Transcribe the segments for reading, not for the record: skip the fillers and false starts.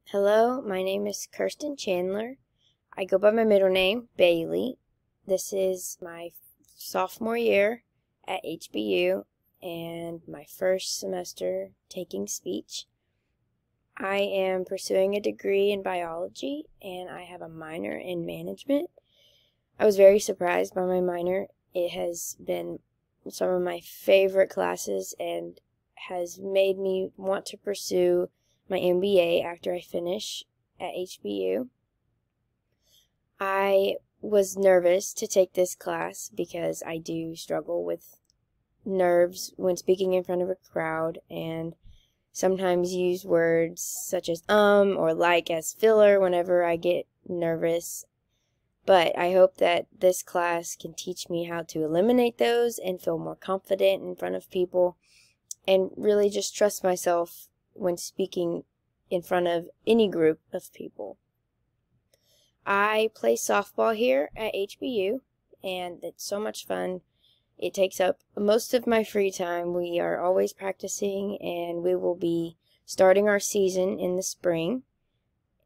Hello, my name is Kirsten Chandler. I go by my middle name, Bailey. This is my sophomore year at HBU and my first semester taking speech. I am pursuing a degree in biology and I have a minor in management. I was very surprised by my minor. It has been some of my favorite classes and has made me want to pursue my MBA after I finish at HBU. I was nervous to take this class because I do struggle with nerves when speaking in front of a crowd and sometimes use words such as or like as filler whenever I get nervous. But I hope that this class can teach me how to eliminate those and feel more confident in front of people and really just trust myself when speaking in front of any group of people. I play softball here at HBU, and it's so much fun. It takes up most of my free time. We are always practicing, and we will be starting our season in the spring.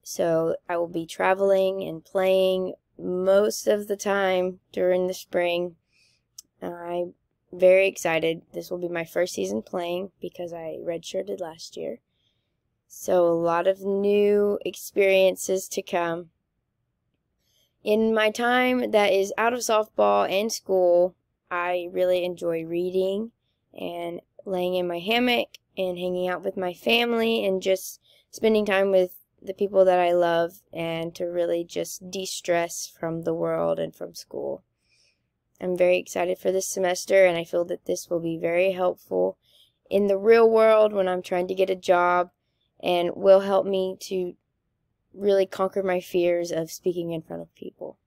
So I will be traveling and playing most of the time during the spring. I'm very excited. This will be my first season playing because I redshirted last year. So a lot of new experiences to come. In my time that is out of softball and school, I really enjoy reading and laying in my hammock and hanging out with my family and just spending time with the people that I love and to really just de-stress from the world and from school. I'm very excited for this semester, and I feel that this will be very helpful in the real world when I'm trying to get a job and will help me to really conquer my fears of speaking in front of people.